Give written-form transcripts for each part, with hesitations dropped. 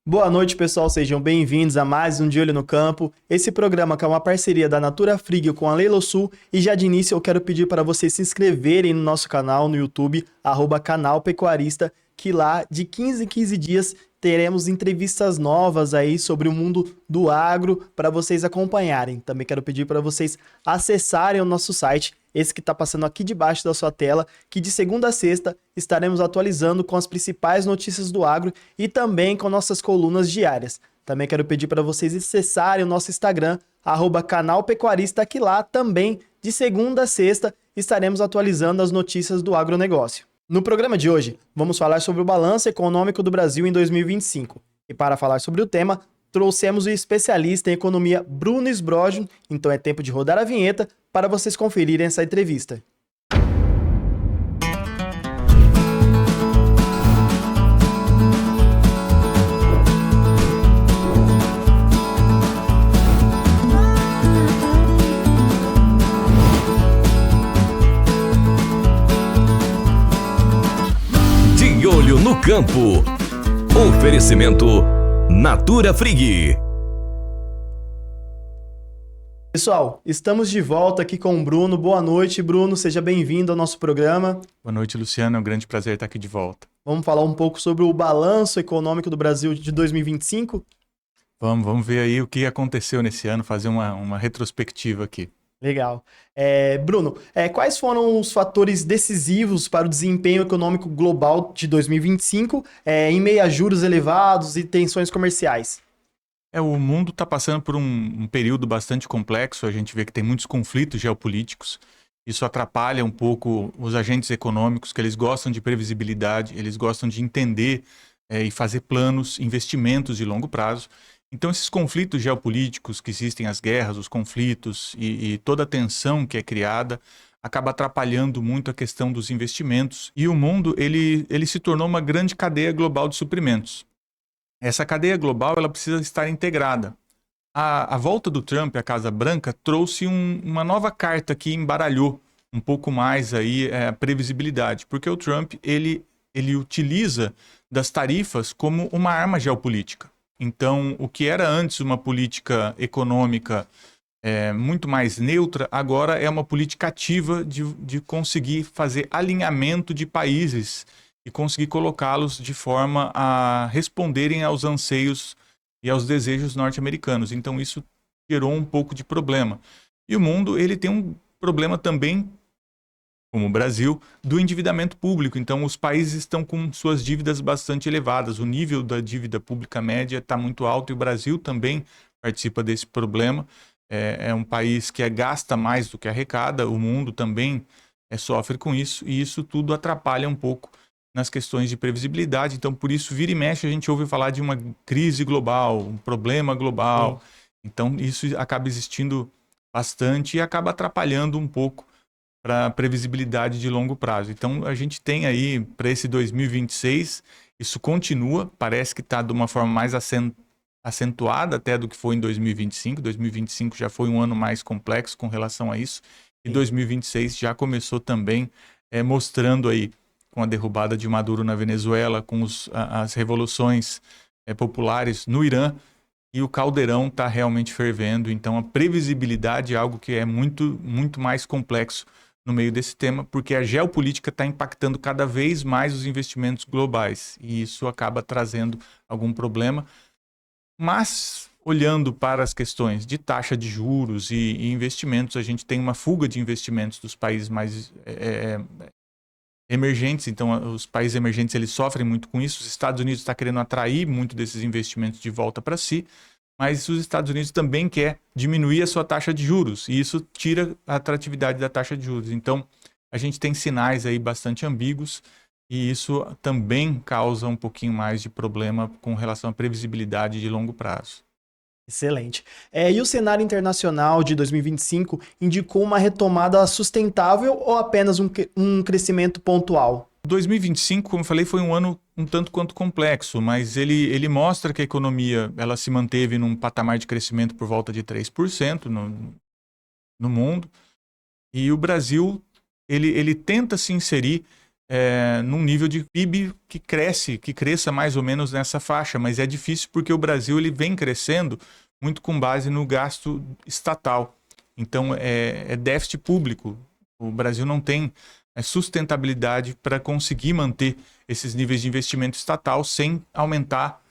Boa noite, pessoal. Sejam bem-vindos a mais um De Olho no Campo. Esse programa que é uma parceria da Natura Frigio com a Leilo Sul. E já de início eu quero pedir para vocês se inscreverem no nosso canal no YouTube, @canal Pecuarista, que lá de 15 em 15 dias teremos entrevistas novas aí sobre o mundo do agro para vocês acompanharem. Também quero pedir para vocês acessarem o nosso site, esse que está passando aqui debaixo da sua tela, que de segunda a sexta estaremos atualizando com as principais notícias do agro e também com nossas colunas diárias. Também quero pedir para vocês acessarem o nosso Instagram, @canal Pecuarista, que lá também de segunda a sexta estaremos atualizando as notícias do agronegócio. No programa de hoje, vamos falar sobre o balanço econômico do Brasil em 2025. E para falar sobre o tema, trouxemos o especialista em economia Bruno Esbrogno, então é tempo de rodar a vinheta para vocês conferirem essa entrevista. De Olho no Campo. Oferecimento Natura Frigio. Pessoal, estamos de volta aqui com o Bruno. Boa noite, Bruno. Seja bem-vindo ao nosso programa. Boa noite, Luciano. É um grande prazer estar aqui de volta. Vamos falar um pouco sobre o balanço econômico do Brasil de 2025? Vamos ver aí o que aconteceu nesse ano, fazer uma retrospectiva aqui. Legal. Bruno, quais foram os fatores decisivos para o desempenho econômico global de 2025 em meio a juros elevados e tensões comerciais? O mundo está passando por um período bastante complexo. A gente vê que tem muitos conflitos geopolíticos. Isso atrapalha um pouco os agentes econômicos, que eles gostam de previsibilidade, eles gostam de entender e fazer planos, investimentos de longo prazo. Então, esses conflitos geopolíticos que existem, as guerras, os conflitos e toda a tensão que é criada, acaba atrapalhando muito a questão dos investimentos. E o mundo ele se tornou uma grande cadeia global de suprimentos. Essa cadeia global ela precisa estar integrada. A volta do Trump à Casa Branca trouxe uma nova carta que embaralhou um pouco mais aí, a previsibilidade, porque o Trump ele utiliza das tarifas como uma arma geopolítica. Então, o que era antes uma política econômica muito mais neutra, agora é uma política ativa de conseguir fazer alinhamento de países e conseguir colocá-los de forma a responderem aos anseios e aos desejos norte-americanos. Então, isso gerou um pouco de problema. E o mundo ele tem um problema também, como o Brasil, do endividamento público. Então, os países estão com suas dívidas bastante elevadas. O nível da dívida pública média está muito alto e o Brasil também participa desse problema. É um país que gasta mais do que arrecada. O mundo também sofre com isso e isso tudo atrapalha um pouco nas questões de previsibilidade. Então, por isso, vira e mexe, a gente ouve falar de uma crise global, um problema global. Então, isso acaba existindo bastante e acaba atrapalhando um pouco para a previsibilidade de longo prazo. Então, a gente tem aí, para esse 2026, isso continua, parece que está de uma forma mais acentuada até do que foi em 2025. 2025 já foi um ano mais complexo com relação a isso. E 2026 já começou também mostrando aí, com a derrubada de Maduro na Venezuela, com as revoluções populares no Irã, e o caldeirão está realmente fervendo. Então, a previsibilidade é algo que é muito, muito mais complexo no meio desse tema, porque a geopolítica está impactando cada vez mais os investimentos globais, e isso acaba trazendo algum problema. Mas, olhando para as questões de taxa de juros e investimentos, a gente tem uma fuga de investimentos dos países mais emergentes. Então, os países emergentes eles sofrem muito com isso. Os Estados Unidos está querendo atrair muito desses investimentos de volta para si, mas os Estados Unidos também quer diminuir a sua taxa de juros, e isso tira a atratividade da taxa de juros. Então, a gente tem sinais aí bastante ambíguos, e isso também causa um pouquinho mais de problema com relação à previsibilidade de longo prazo. Excelente. E o cenário internacional de 2025 indicou uma retomada sustentável ou apenas um crescimento pontual? 2025, como eu falei, foi um ano um tanto quanto complexo, mas ele mostra que a economia ela se manteve num patamar de crescimento por volta de 3% no mundo, e o Brasil ele tenta se inserir num nível de PIB que cresça mais ou menos nessa faixa, mas é difícil porque o Brasil ele vem crescendo muito com base no gasto estatal. Então, é déficit público. O Brasil não tem sustentabilidade para conseguir manter esses níveis de investimento estatal sem aumentar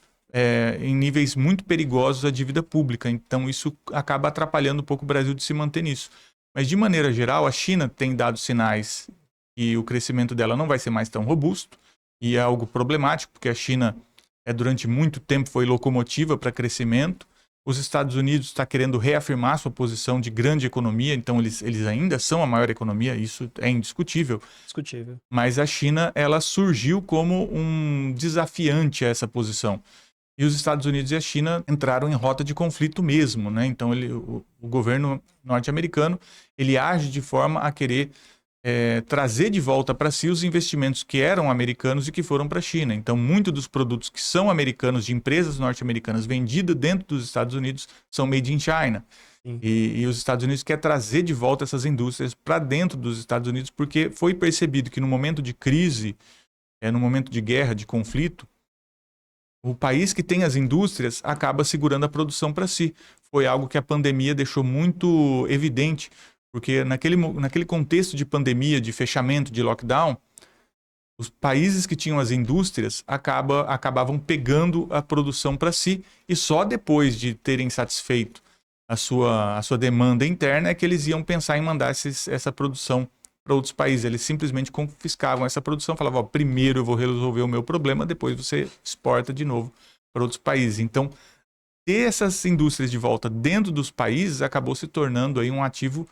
em níveis muito perigosos a dívida pública. Então, isso acaba atrapalhando um pouco o Brasil de se manter nisso. Mas, de maneira geral, a China tem dado sinais que o crescimento dela não vai ser mais tão robusto, e é algo problemático, porque a China, durante muito tempo, foi locomotiva para crescimento. Os Estados Unidos está querendo reafirmar sua posição de grande economia, então eles ainda são a maior economia, isso é indiscutível. Discutível. Mas a China, ela surgiu como um desafiante a essa posição. E os Estados Unidos e a China entraram em rota de conflito mesmo, né? Então o governo norte-americano, ele age de forma a querer trazer de volta para si os investimentos que eram americanos e que foram para a China. Então, muitos dos produtos que são americanos, de empresas norte-americanas vendidas dentro dos Estados Unidos, são made in China. E os Estados Unidos querem trazer de volta essas indústrias para dentro dos Estados Unidos, porque foi percebido que no momento de crise, no momento de guerra, de conflito, o país que tem as indústrias acaba segurando a produção para si. Foi algo que a pandemia deixou muito evidente, porque naquele contexto de pandemia, de fechamento, de lockdown, os países que tinham as indústrias acabavam pegando a produção para si, e só depois de terem satisfeito a sua demanda interna é que eles iam pensar em mandar essa produção para outros países. Eles simplesmente confiscavam essa produção, falavam, primeiro eu vou resolver o meu problema, depois você exporta de novo para outros países. Então, ter essas indústrias de volta dentro dos países acabou se tornando aí um ativo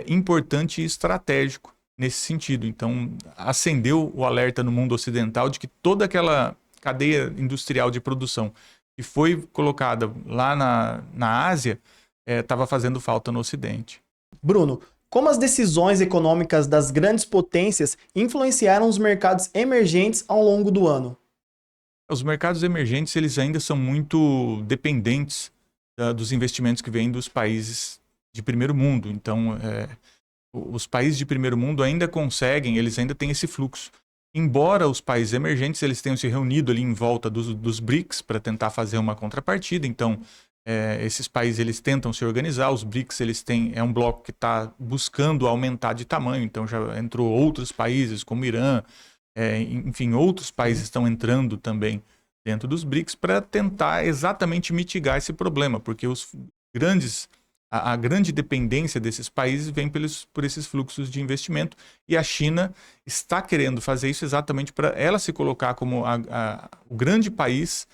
importante e estratégico nesse sentido. Então, acendeu o alerta no mundo ocidental de que toda aquela cadeia industrial de produção que foi colocada lá na Ásia estava fazendo falta no Ocidente. Bruno, como as decisões econômicas das grandes potências influenciaram os mercados emergentes ao longo do ano? Os mercados emergentes, eles ainda são muito dependentes dos investimentos que vêm dos países de primeiro mundo. Então, os países de primeiro mundo ainda conseguem, eles ainda têm esse fluxo. Embora os países emergentes eles tenham se reunido ali em volta dos BRICS para tentar fazer uma contrapartida, então esses países eles tentam se organizar, os BRICS eles têm, um bloco que está buscando aumentar de tamanho, então já entrou outros países como Irã, enfim, outros países estão entrando também dentro dos BRICS para tentar exatamente mitigar esse problema, porque a grande dependência desses países vem por esses fluxos de investimento, e a China está querendo fazer isso exatamente para ela se colocar como o grande país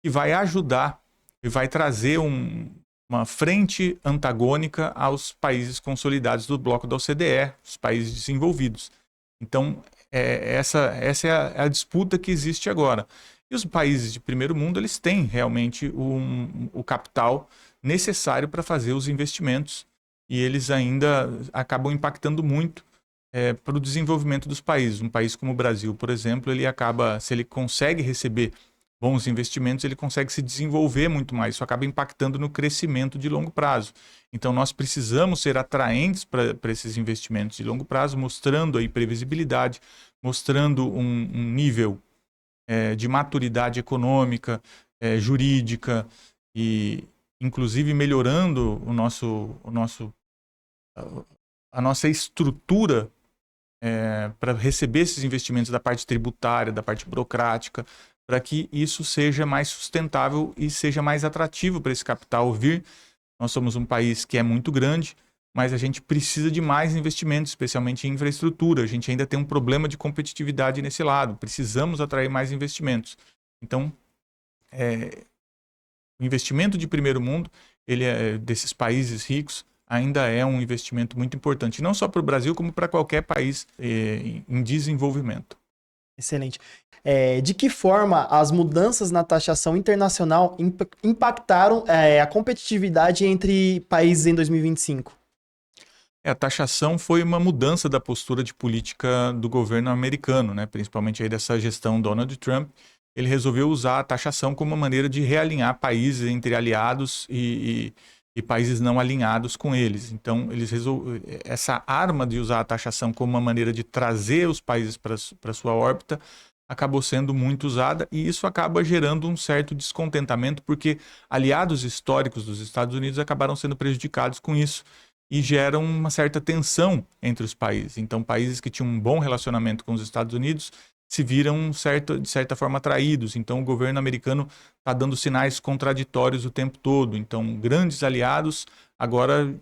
que vai ajudar e vai trazer uma frente antagônica aos países consolidados do bloco da OCDE, os países desenvolvidos. Então, essa é a disputa que existe agora. E os países de primeiro mundo, eles têm realmente o capital necessário para fazer os investimentos, e eles ainda acabam impactando muito para o desenvolvimento dos países. Um país como o Brasil, por exemplo, se ele consegue receber bons investimentos, ele consegue se desenvolver muito mais. Isso acaba impactando no crescimento de longo prazo. Então, nós precisamos ser atraentes para esses investimentos de longo prazo, mostrando aí previsibilidade, mostrando um nível de maturidade econômica, jurídica, e inclusive melhorando a nossa estrutura para receber esses investimentos da parte tributária, da parte burocrática, para que isso seja mais sustentável e seja mais atrativo para esse capital vir. Nós somos um país que é muito grande, mas a gente precisa de mais investimentos, especialmente em infraestrutura. A gente ainda tem um problema de competitividade nesse lado. Precisamos atrair mais investimentos. Então, o investimento de primeiro mundo, desses países ricos, ainda é um investimento muito importante, não só para o Brasil, como para qualquer país em desenvolvimento. Excelente. De que forma as mudanças na taxação internacional impactaram a competitividade entre países em 2025? A taxação foi uma mudança da postura de política do governo americano, né? Principalmente aí dessa gestão Donald Trump. Ele resolveu usar a taxação como uma maneira de realinhar países entre aliados e e países não alinhados com eles. Então, essa arma de usar a taxação como uma maneira de trazer os países para sua órbita acabou sendo muito usada, e isso acaba gerando um certo descontentamento, porque aliados históricos dos Estados Unidos acabaram sendo prejudicados com isso, e geram uma certa tensão entre os países. Então, países que tinham um bom relacionamento com os Estados Unidos se viram, de certa forma, atraídos. Então, o governo americano está dando sinais contraditórios o tempo todo. Então, grandes aliados agora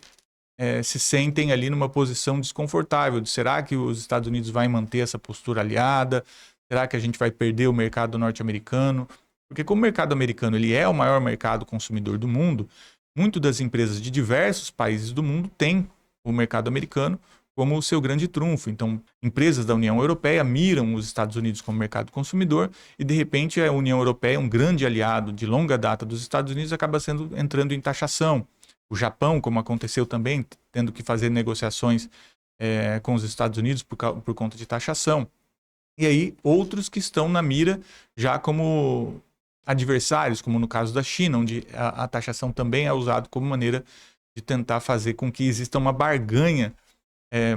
se sentem ali numa posição desconfortável. Será que os Estados Unidos vai manter essa postura aliada? Será que a gente vai perder o mercado norte-americano? Porque como o mercado americano ele é o maior mercado consumidor do mundo, muitas das empresas de diversos países do mundo têm o mercado americano como o seu grande trunfo. Então, empresas da União Europeia miram os Estados Unidos como mercado consumidor e, de repente, a União Europeia, um grande aliado de longa data dos Estados Unidos, acaba entrando em taxação. O Japão, como aconteceu também, tendo que fazer negociações com os Estados Unidos por conta de taxação. E aí, outros que estão na mira já como adversários, como no caso da China, onde a taxação também é usada como maneira de tentar fazer com que exista uma barganha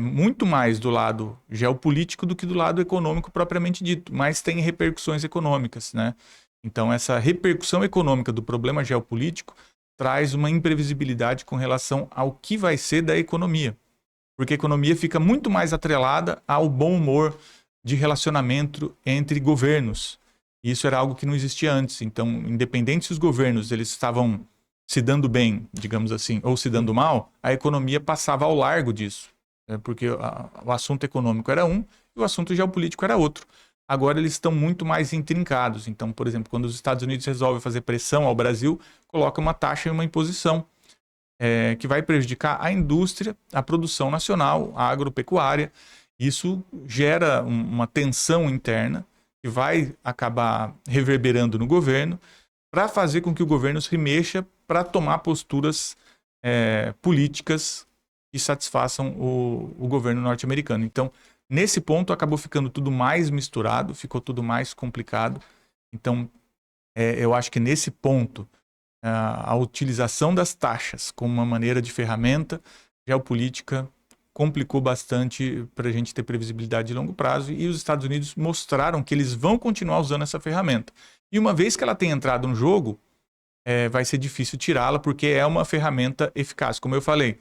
muito mais do lado geopolítico do que do lado econômico propriamente dito, mas tem repercussões econômicas, né? Então, essa repercussão econômica do problema geopolítico traz uma imprevisibilidade com relação ao que vai ser da economia, porque a economia fica muito mais atrelada ao bom humor de relacionamento entre governos. Isso era algo que não existia antes. Então, independente se os governos eles estavam se dando bem, digamos assim, ou se dando mal, a economia passava ao largo disso. Porque o assunto econômico era um e o assunto geopolítico era outro. Agora eles estão muito mais intrincados. Então, por exemplo, quando os Estados Unidos resolvem fazer pressão ao Brasil, coloca uma taxa e uma imposição que vai prejudicar a indústria, a produção nacional, a agropecuária. Isso gera uma tensão interna que vai acabar reverberando no governo para fazer com que o governo se mexa para tomar posturas políticas que satisfaçam o governo norte-americano. Então, nesse ponto, acabou ficando tudo mais misturado, ficou tudo mais complicado. Então, eu acho que nesse ponto, a utilização das taxas como uma maneira de ferramenta geopolítica complicou bastante para a gente ter previsibilidade de longo prazo, e os Estados Unidos mostraram que eles vão continuar usando essa ferramenta. E uma vez que ela tem entrado no jogo, vai ser difícil tirá-la, porque é uma ferramenta eficaz. Como eu falei,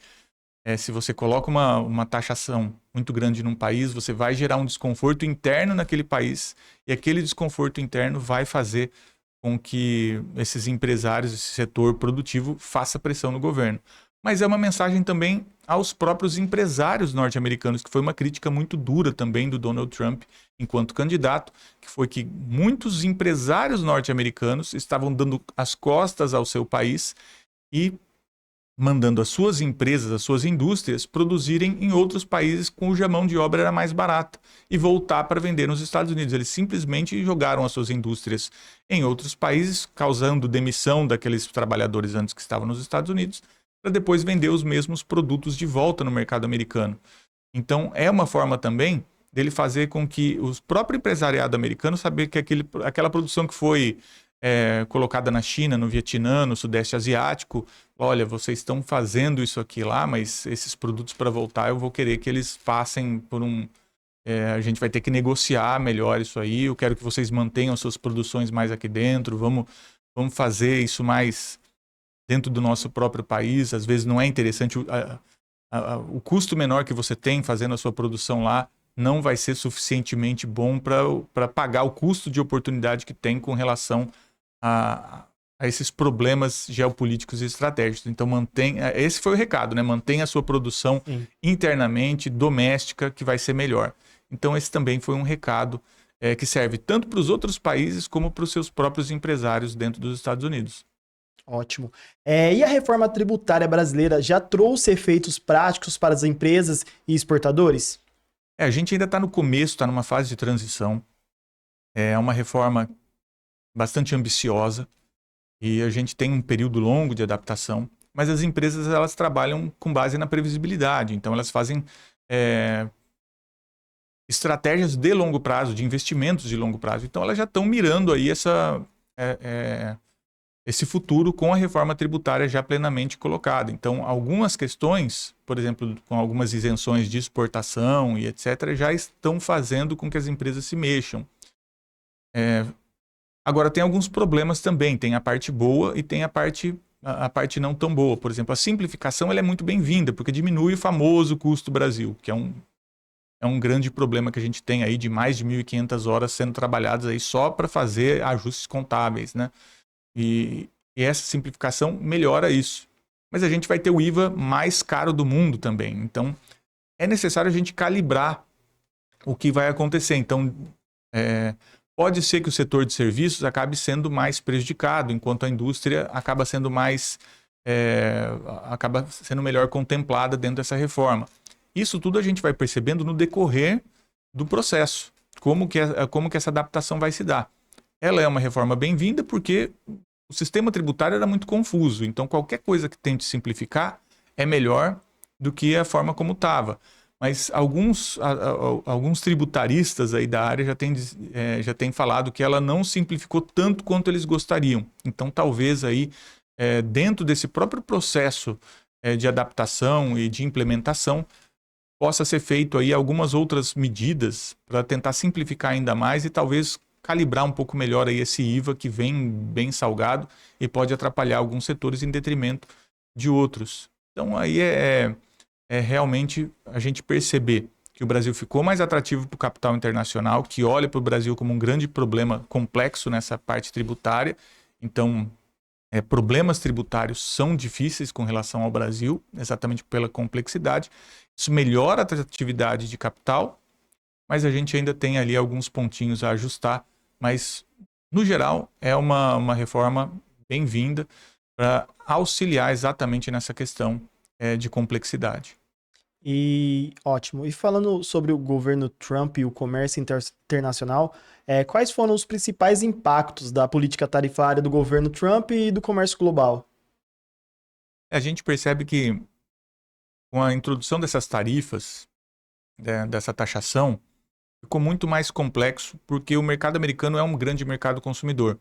se você coloca uma taxação muito grande num país, você vai gerar um desconforto interno naquele país, e aquele desconforto interno vai fazer com que esses empresários, esse setor produtivo, faça pressão no governo. Mas é uma mensagem também aos próprios empresários norte-americanos, que foi uma crítica muito dura também do Donald Trump enquanto candidato, que foi que muitos empresários norte-americanos estavam dando as costas ao seu país e mandando as suas empresas, as suas indústrias, produzirem em outros países cuja mão de obra era mais barata e voltar para vender nos Estados Unidos. Eles simplesmente jogaram as suas indústrias em outros países, causando demissão daqueles trabalhadores antes que estavam nos Estados Unidos, para depois vender os mesmos produtos de volta no mercado americano. Então, é uma forma também dele fazer com que o próprio empresariado americano saber que aquela produção que foi colocada na China, no Vietnã, no Sudeste Asiático, olha, vocês estão fazendo isso aqui lá, mas esses produtos para voltar eu vou querer que eles passem por a gente vai ter que negociar melhor isso aí, eu quero que vocês mantenham suas produções mais aqui dentro, vamos fazer isso mais dentro do nosso próprio país. Às vezes não é interessante, o custo menor que você tem fazendo a sua produção lá não vai ser suficientemente bom para pagar o custo de oportunidade que tem com relação a esses problemas geopolíticos e estratégicos. Então, esse foi o recado, né? Mantenha a sua produção internamente, doméstica, que vai ser melhor. Então, esse também foi um recado que serve tanto para os outros países como para os seus próprios empresários dentro dos Estados Unidos. Ótimo. E a reforma tributária brasileira já trouxe efeitos práticos para as empresas e exportadores? A gente ainda está no começo, está numa fase de transição. É uma reforma bastante ambiciosa e a gente tem um período longo de adaptação, mas as empresas elas trabalham com base na previsibilidade, então elas fazem estratégias de longo prazo, de investimentos de longo prazo. Então elas já estão mirando aí esse futuro com a reforma tributária já plenamente colocada. Então, algumas questões, por exemplo, com algumas isenções de exportação e etc., já estão fazendo com que as empresas se mexam. Agora, tem alguns problemas também. Tem a parte boa e tem a parte não tão boa. Por exemplo, a simplificação ela é muito bem-vinda, porque diminui o famoso custo Brasil, que é um grande problema que a gente tem aí de mais de 1.500 horas sendo trabalhadas aí só para fazer ajustes contábeis, né? E essa simplificação melhora isso. Mas a gente vai ter o IVA mais caro do mundo também. Então, é necessário a gente calibrar o que vai acontecer. Então, pode ser que o setor de serviços acabe sendo mais prejudicado, enquanto a indústria acaba sendo melhor contemplada dentro dessa reforma. Isso tudo a gente vai percebendo no decorrer do processo, como que essa adaptação vai se dar. Ela é uma reforma bem-vinda porque o sistema tributário era muito confuso, então qualquer coisa que tente simplificar é melhor do que a forma como estava. Mas alguns tributaristas aí da área já têm falado que ela não simplificou tanto quanto eles gostariam. Então talvez aí, dentro desse próprio processo de adaptação e de implementação, possa ser feito aí algumas outras medidas para tentar simplificar ainda mais e talvez calibrar um pouco melhor aí esse IVA que vem bem salgado e pode atrapalhar alguns setores em detrimento de outros. Então aí é realmente a gente perceber que o Brasil ficou mais atrativo para o capital internacional, que olha para o Brasil como um grande problema complexo nessa parte tributária. Então, problemas tributários são difíceis com relação ao Brasil, exatamente pela complexidade. Isso melhora a atratividade de capital, mas a gente ainda tem ali alguns pontinhos a ajustar. Mas, no geral, é uma reforma bem-vinda para auxiliar exatamente nessa questão de complexidade. E ótimo. E falando sobre o governo Trump e o comércio internacional, quais foram os principais impactos da política tarifária do governo Trump e do comércio global? A gente percebe que com a introdução dessas tarifas, dessa taxação, ficou muito mais complexo porque o mercado americano é um grande mercado consumidor.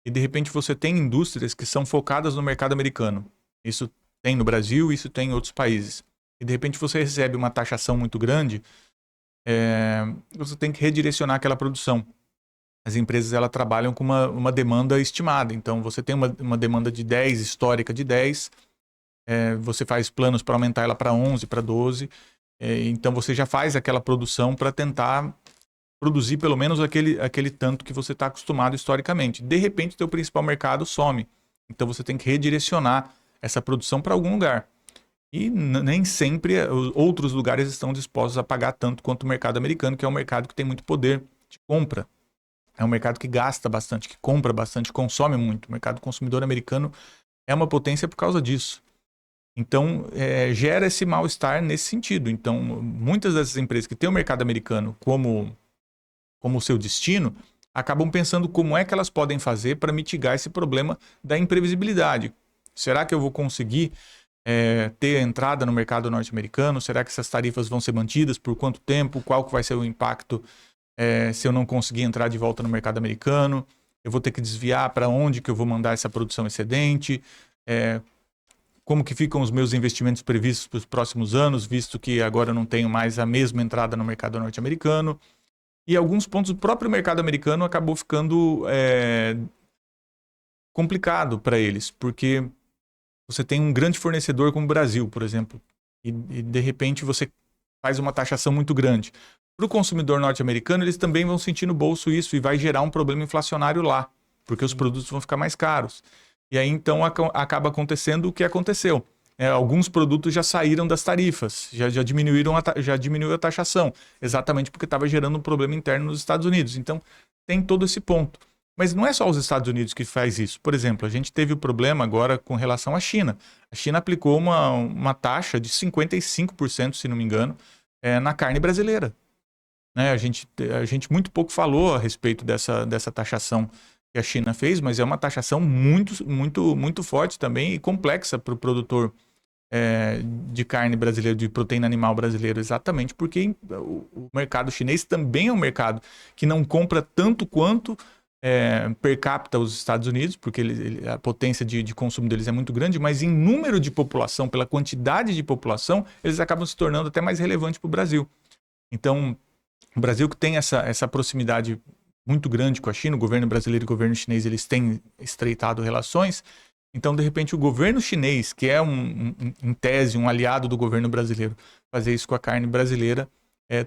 E de repente você tem indústrias que são focadas no mercado americano. Isso tem no Brasil, isso tem em outros países. E de repente você recebe uma taxação muito grande, você tem que redirecionar aquela produção. As empresas elas trabalham com uma demanda estimada. Então você tem uma demanda de 10, histórica de 10, você faz planos para aumentar ela para 11, para 12. Então você já faz aquela produção para tentar produzir pelo menos aquele tanto que você está acostumado historicamente. De repente, o teu principal mercado some. Então você tem que redirecionar essa produção para algum lugar. E nem sempre outros lugares estão dispostos a pagar tanto quanto o mercado americano, que é um mercado que tem muito poder de compra. É um mercado que gasta bastante, que compra bastante, consome muito. O mercado consumidor americano é uma potência por causa disso. Então, gera esse mal-estar nesse sentido. Então, muitas dessas empresas que têm o mercado americano como seu destino, acabam pensando como é que elas podem fazer para mitigar esse problema da imprevisibilidade. Será que eu vou conseguir ter entrada no mercado norte-americano? Será que essas tarifas vão ser mantidas? Por quanto tempo? Qual que vai ser o impacto se eu não conseguir entrar de volta no mercado americano? Eu vou ter que desviar para onde que eu vou mandar essa produção excedente? Como que ficam os meus investimentos previstos para os próximos anos, visto que agora eu não tenho mais a mesma entrada no mercado norte-americano? E alguns pontos do próprio mercado americano acabou ficando complicado para eles, porque você tem um grande fornecedor como o Brasil, por exemplo, e de repente você faz uma taxação muito grande. Para o consumidor norte-americano, eles também vão sentir no bolso isso e vai gerar um problema inflacionário lá, porque os produtos vão ficar mais caros. E aí, então, acaba acontecendo o que aconteceu. Alguns produtos já saíram das tarifas, já diminuiu a taxação, exatamente porque estava gerando um problema interno nos Estados Unidos. Então, tem todo esse ponto. Mas não é só os Estados Unidos que faz isso. Por exemplo, a gente teve o problema agora com relação à China. A China aplicou uma taxa de 55%, se não me engano, na carne brasileira. A gente muito pouco falou a respeito dessa taxação que a China fez, mas é uma taxação muito, muito, muito forte também e complexa para o produtor de carne brasileiro, de proteína animal brasileiro, exatamente porque o mercado chinês também é um mercado que não compra tanto quanto per capita os Estados Unidos, porque a potência de consumo deles é muito grande, mas em número de população, pela quantidade de população, eles acabam se tornando até mais relevantes para o Brasil. Então, o Brasil que tem essa proximidade muito grande com a China, o governo brasileiro e o governo chinês, eles têm estreitado relações. Então, de repente, o governo chinês, que é, em tese, um aliado do governo brasileiro, fazer isso com a carne brasileira,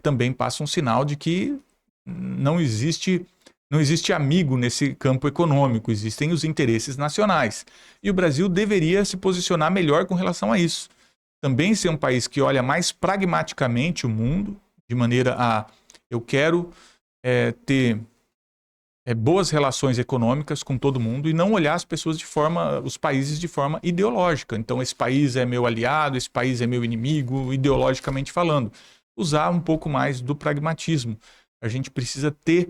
também passa um sinal de que não existe amigo nesse campo econômico, existem os interesses nacionais. E o Brasil deveria se posicionar melhor com relação a isso. Também ser um país que olha mais pragmaticamente o mundo, de maneira a eu quero ter boas relações econômicas com todo mundo e não olhar os países de forma ideológica. Então, esse país é meu aliado, esse país é meu inimigo, ideologicamente falando. Usar um pouco mais do pragmatismo. A gente precisa ter...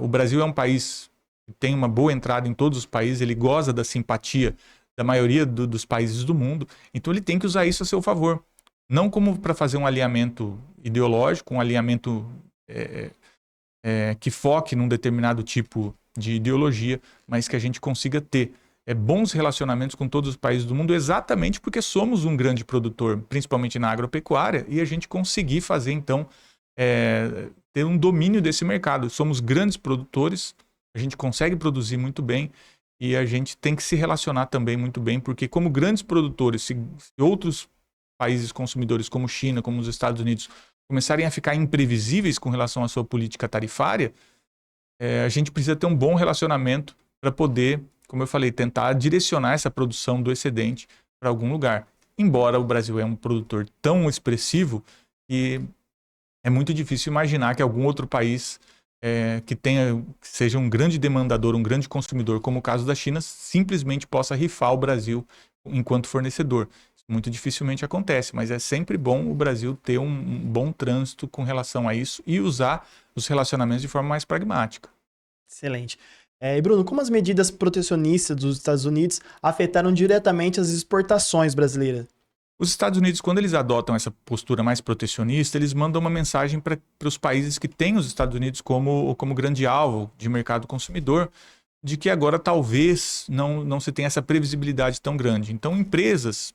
o Brasil é um país que tem uma boa entrada em todos os países, ele goza da simpatia da maioria dos países do mundo, então ele tem que usar isso a seu favor. Não como para fazer um alinhamento ideológico, um alinhamento que foque num determinado tipo de ideologia, mas que a gente consiga ter bons relacionamentos com todos os países do mundo, exatamente porque somos um grande produtor, principalmente na agropecuária, e a gente conseguir fazer, então, ter um domínio desse mercado. Somos grandes produtores, a gente consegue produzir muito bem e a gente tem que se relacionar também muito bem, porque como grandes produtores, se outros países consumidores como China, como os Estados Unidos, começarem a ficar imprevisíveis com relação à sua política tarifária, a gente precisa ter um bom relacionamento para poder, como eu falei, tentar direcionar essa produção do excedente para algum lugar. Embora o Brasil é um produtor tão expressivo que é muito difícil imaginar que algum outro país que seja um grande demandador, um grande consumidor, como o caso da China, simplesmente possa rifar o Brasil enquanto fornecedor. Isso muito dificilmente acontece, mas é sempre bom o Brasil ter um bom trânsito com relação a isso e usar os relacionamentos de forma mais pragmática. Excelente. E Bruno, como as medidas protecionistas dos Estados Unidos afetaram diretamente as exportações brasileiras? Os Estados Unidos, quando eles adotam essa postura mais protecionista, eles mandam uma mensagem para os países que têm os Estados Unidos como grande alvo de mercado consumidor, de que agora talvez não se tenha essa previsibilidade tão grande. Então, empresas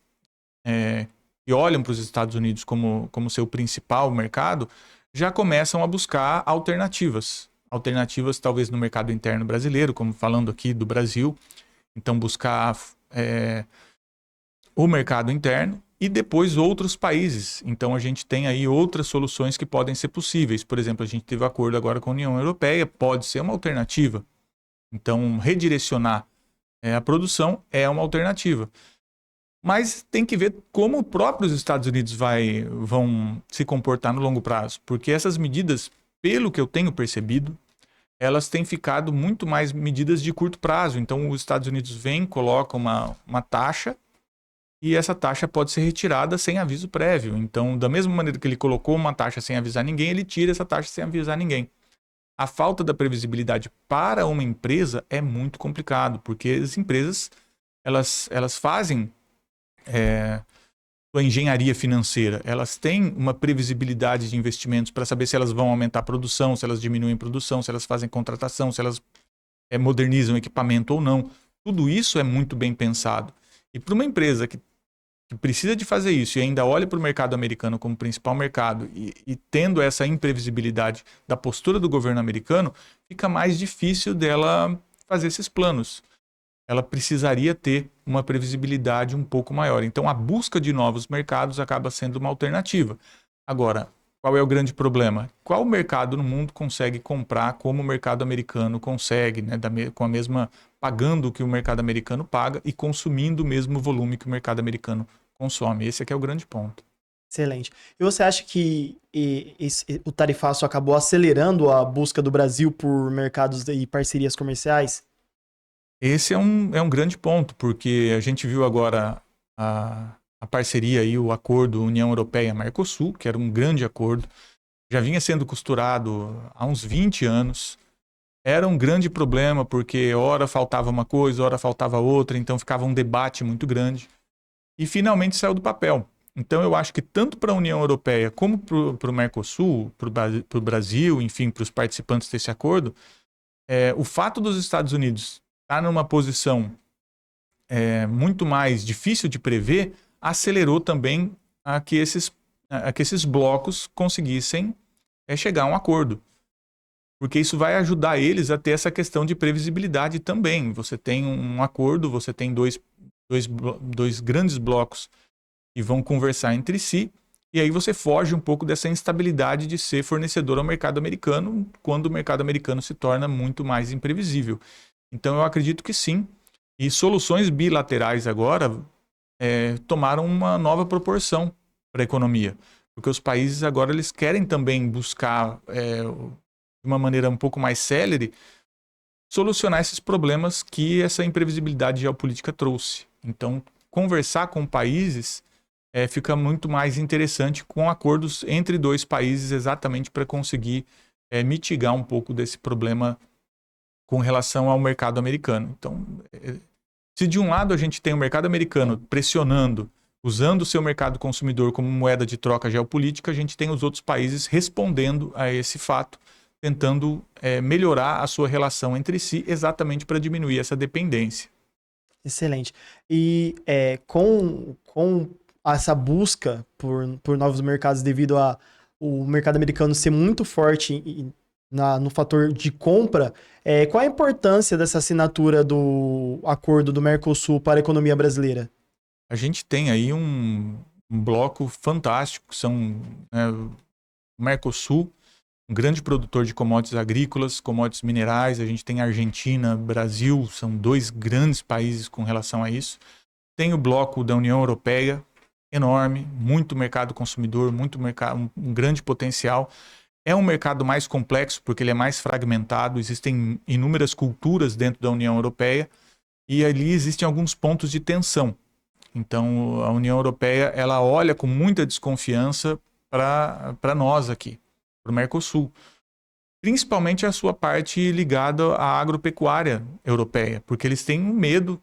que olham para os Estados Unidos como seu principal mercado, já começam a buscar alternativas. Alternativas talvez no mercado interno brasileiro, como falando aqui do Brasil. Então, buscar o mercado interno e depois outros países. Então a gente tem aí outras soluções que podem ser possíveis. Por exemplo, a gente teve acordo agora com a União Europeia, pode ser uma alternativa. Então redirecionar a produção é uma alternativa. Mas tem que ver como os próprios Estados Unidos vão se comportar no longo prazo. Porque essas medidas, pelo que eu tenho percebido, elas têm ficado muito mais medidas de curto prazo. Então os Estados Unidos colocam uma taxa, e essa taxa pode ser retirada sem aviso prévio. Então, da mesma maneira que ele colocou uma taxa sem avisar ninguém, ele tira essa taxa sem avisar ninguém. A falta da previsibilidade para uma empresa é muito complicado, porque as empresas elas fazem sua engenharia financeira. Elas têm uma previsibilidade de investimentos para saber se elas vão aumentar a produção, se elas diminuem a produção, se elas fazem contratação, se elas modernizam o equipamento ou não. Tudo isso é muito bem pensado. E para uma empresa que precisa de fazer isso e ainda olha para o mercado americano como principal mercado e tendo essa imprevisibilidade da postura do governo americano, fica mais difícil dela fazer esses planos. Ela precisaria ter uma previsibilidade um pouco maior. Então, a busca de novos mercados acaba sendo uma alternativa. Agora, qual é o grande problema? Qual mercado no mundo consegue comprar como o mercado americano consegue, né, com a mesma, pagando o que o mercado americano paga e consumindo o mesmo volume que o mercado americano consome? Esse aqui é o grande ponto. Excelente. E você acha que o tarifaço acabou acelerando a busca do Brasil por mercados e parcerias comerciais? Esse é um grande ponto, porque a gente viu agora a parceria e o acordo União Europeia-Mercosul, que era um grande acordo, já vinha sendo costurado há uns 20 anos. Era um grande problema, porque ora faltava uma coisa, ora faltava outra, então ficava um debate muito grande. E finalmente saiu do papel. Então eu acho que tanto para a União Europeia como para o Mercosul, para o Brasil, enfim, para os participantes desse acordo, O fato dos Estados Unidos estar numa posição muito mais difícil de prever acelerou também a que esses blocos conseguissem chegar a um acordo. Porque isso vai ajudar eles a ter essa questão de previsibilidade também. Você tem um acordo, você tem dois grandes blocos que vão conversar entre si, e aí você foge um pouco dessa instabilidade de ser fornecedor ao mercado americano, quando o mercado americano se torna muito mais imprevisível. Então eu acredito que sim, e soluções bilaterais agora tomaram uma nova proporção para a economia, porque os países agora eles querem também buscar, de uma maneira um pouco mais célere, solucionar esses problemas que essa imprevisibilidade geopolítica trouxe. Então, conversar com países fica muito mais interessante com acordos entre dois países exatamente para conseguir mitigar um pouco desse problema com relação ao mercado americano. Então, se de um lado a gente tem o mercado americano pressionando, usando o seu mercado consumidor como moeda de troca geopolítica, a gente tem os outros países respondendo a esse fato, tentando melhorar a sua relação entre si, exatamente para diminuir essa dependência. Excelente. E com essa busca por novos mercados devido o mercado americano ser muito forte no fator de compra, qual a importância dessa assinatura do acordo do Mercosul para a economia brasileira? A gente tem aí um bloco fantástico, que são o Mercosul, um grande produtor de commodities agrícolas, commodities minerais. A gente tem Argentina, Brasil, são dois grandes países com relação a isso. Tem o bloco da União Europeia, enorme, muito mercado consumidor, muito mercado, um grande potencial. É um mercado mais complexo porque ele é mais fragmentado, existem inúmeras culturas dentro da União Europeia e ali existem alguns pontos de tensão. Então a União Europeia ela olha com muita desconfiança para nós aqui, para o Mercosul. Principalmente a sua parte ligada à agropecuária europeia, porque eles têm um medo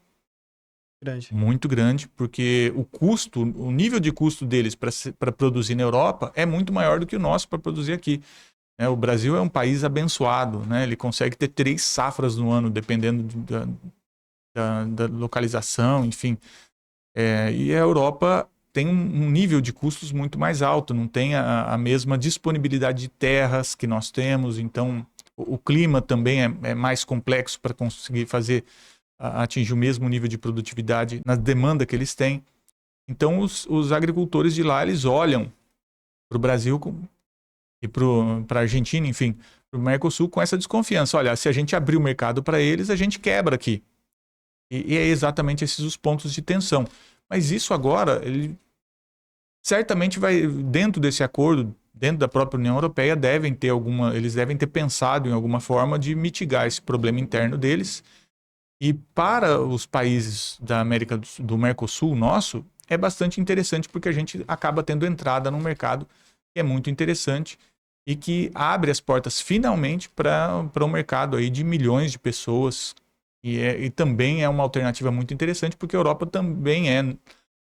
muito grande, porque o nível de custo deles para produzir na Europa é muito maior do que o nosso para produzir aqui. O Brasil é um país abençoado, né? Ele consegue ter 3 safras no ano, dependendo da localização, enfim. E a Europa tem um nível de custos muito mais alto, não tem a mesma disponibilidade de terras que nós temos, então o clima também é mais complexo para conseguir atingir o mesmo nível de produtividade na demanda que eles têm. Então os agricultores de lá, eles olham para o Brasil e para a Argentina, enfim, para o Mercosul com essa desconfiança. Olha, se a gente abrir o mercado para eles, a gente quebra aqui. E é exatamente esses os pontos de tensão. Mas isso agora, ele certamente vai, dentro desse acordo, dentro da própria União Europeia, eles devem ter pensado em alguma forma de mitigar esse problema interno deles. E para os países da América do Mercosul nosso, é bastante interessante porque a gente acaba tendo entrada num mercado que é muito interessante e que abre as portas finalmente para um mercado aí de milhões de pessoas. E também é uma alternativa muito interessante porque a Europa também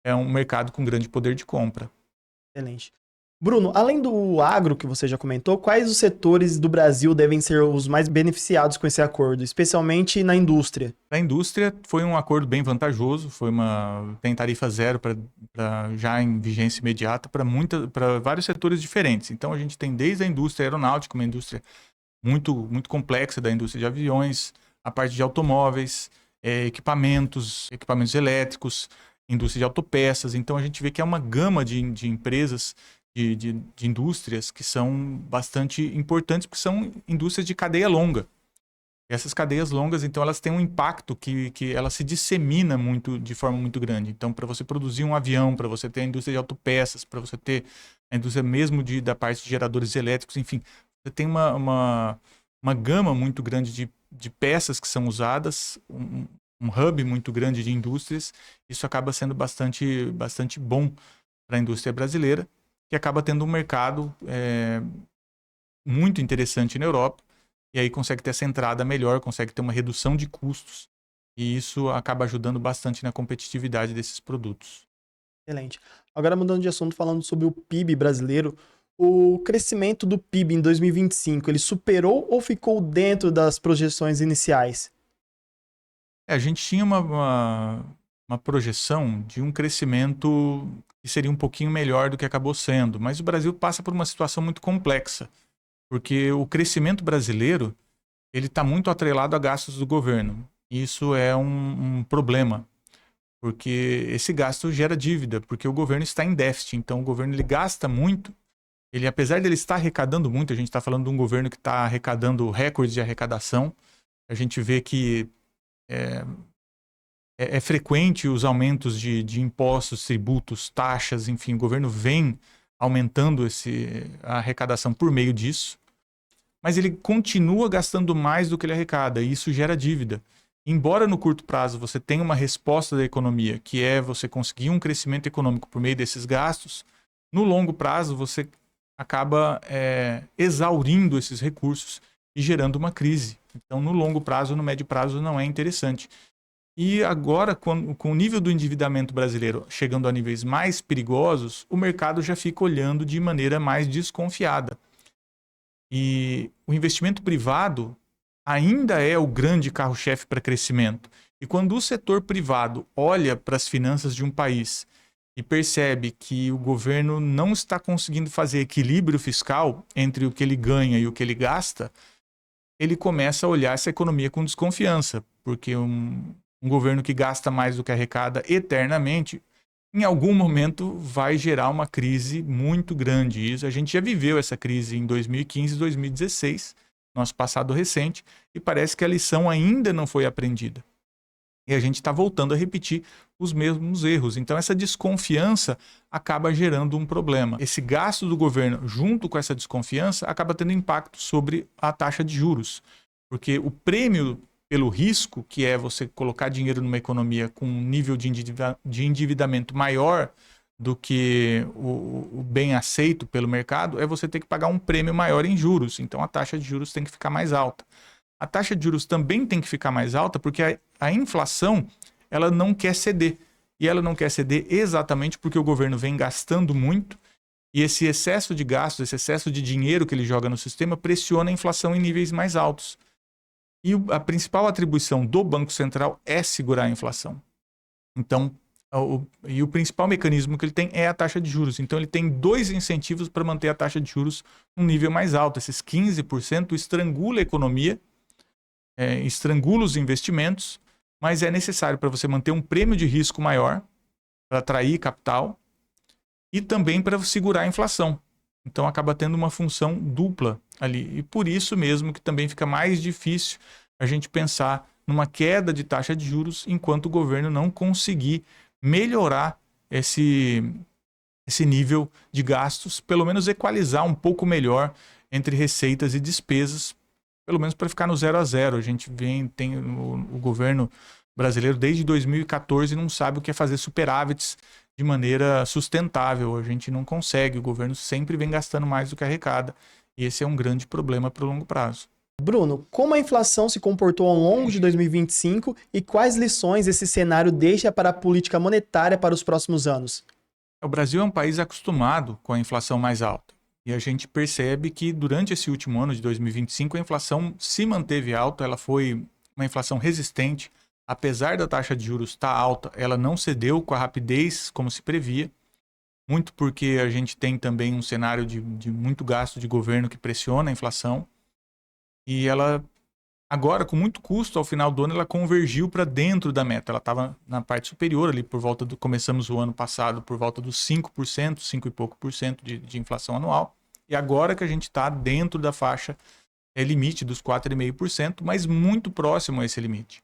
é um mercado com grande poder de compra. Excelente. Bruno, além do agro que você já comentou, quais os setores do Brasil devem ser os mais beneficiados com esse acordo, especialmente na indústria? Na indústria foi um acordo bem vantajoso, tem tarifa zero já em vigência imediata para vários setores diferentes. Então a gente tem desde a indústria aeronáutica, uma indústria muito, muito complexa da indústria de aviões, a parte de automóveis, equipamentos elétricos, indústria de autopeças. Então a gente vê que é uma gama de empresas, de indústrias que são bastante importantes, porque são indústrias de cadeia longa. E essas cadeias longas, então, elas têm um impacto que ela se dissemina de forma muito grande. Então, para você produzir um avião, para você ter a indústria de autopeças, para você ter a indústria mesmo da parte de geradores elétricos, enfim, você tem uma gama muito grande de peças que são usadas, um hub muito grande de indústrias. Isso acaba sendo bastante, bastante bom para a indústria brasileira, que acaba tendo um mercado muito interessante na Europa, e aí consegue ter essa entrada melhor, consegue ter uma redução de custos, e isso acaba ajudando bastante na competitividade desses produtos. Excelente. Agora mudando de assunto, falando sobre o PIB brasileiro, O crescimento do PIB em 2025, ele superou ou ficou dentro das projeções iniciais? A gente tinha uma projeção de um crescimento que seria um pouquinho melhor do que acabou sendo, mas o Brasil passa por uma situação muito complexa, porque o crescimento brasileiro ele está muito atrelado a gastos do governo. Isso é um problema, porque esse gasto gera dívida, porque o governo está em déficit, então o governo ele gasta muito. Ele, apesar de ele estar arrecadando muito, a gente está falando de um governo que está arrecadando recordes de arrecadação, a gente vê que é frequente os aumentos de impostos, tributos, taxas, enfim, o governo vem aumentando a arrecadação por meio disso, mas ele continua gastando mais do que ele arrecada, e isso gera dívida. Embora no curto prazo você tenha uma resposta da economia, que é você conseguir um crescimento econômico por meio desses gastos, no longo prazo você acaba exaurindo esses recursos e gerando uma crise. Então, no longo prazo, no médio prazo, não é interessante. E agora, com o nível do endividamento brasileiro chegando a níveis mais perigosos, o mercado já fica olhando de maneira mais desconfiada. E o investimento privado ainda é o grande carro-chefe para crescimento. E quando o setor privado olha para as finanças de um país e percebe que o governo não está conseguindo fazer equilíbrio fiscal entre o que ele ganha e o que ele gasta, ele começa a olhar essa economia com desconfiança, porque um governo que gasta mais do que arrecada eternamente, em algum momento vai gerar uma crise muito grande. Isso, a gente já viveu essa crise em 2015 e 2016, nosso passado recente, e parece que a lição ainda não foi aprendida. E a gente está voltando a repetir os mesmos erros. Então, essa desconfiança acaba gerando um problema. Esse gasto do governo, junto com essa desconfiança, acaba tendo impacto sobre a taxa de juros. Porque o prêmio pelo risco, que é você colocar dinheiro numa economia com um nível de endividamento maior do que o bem aceito pelo mercado, é você ter que pagar um prêmio maior em juros. Então, a taxa de juros tem que ficar mais alta. A taxa de juros também tem que ficar mais alta porque a inflação ela não quer ceder. E ela não quer ceder exatamente porque o governo vem gastando muito e esse excesso de gastos, esse excesso de dinheiro que ele joga no sistema pressiona a inflação em níveis mais altos. E a principal atribuição do Banco Central é segurar a inflação. Então, o principal mecanismo que ele tem é a taxa de juros. Então, ele tem dois incentivos para manter a taxa de juros num nível mais alto. Esses 15% estrangula a economia, estrangula os investimentos, mas é necessário para você manter um prêmio de risco maior, para atrair capital, e também para segurar a inflação. Então acaba tendo uma função dupla ali. E por isso mesmo que também fica mais difícil a gente pensar numa queda de taxa de juros enquanto o governo não conseguir melhorar esse nível de gastos, pelo menos equalizar um pouco melhor entre receitas e despesas, pelo menos para ficar no 0 a 0. A gente tem o governo brasileiro desde 2014 não sabe o que é fazer superávites de maneira sustentável. A gente não consegue, o governo sempre vem gastando mais do que arrecada. E esse é um grande problema para o longo prazo. Bruno, como a inflação se comportou ao longo de 2025 e quais lições esse cenário deixa para a política monetária para os próximos anos? O Brasil é um país acostumado com a inflação mais alta. E a gente percebe que durante esse último ano de 2025 a inflação se manteve alta, ela foi uma inflação resistente. Apesar da taxa de juros estar alta, ela não cedeu com a rapidez como se previa. Muito porque a gente tem também um cenário de muito gasto de governo que pressiona a inflação. E ela, agora, com muito custo, ao final do ano, ela convergiu para dentro da meta. Ela estava na parte superior, ali por volta começamos o ano passado por volta dos 5%, 5 e pouco por cento de inflação anual. E agora que a gente está dentro da faixa limite dos 4,5%, mas muito próximo a esse limite.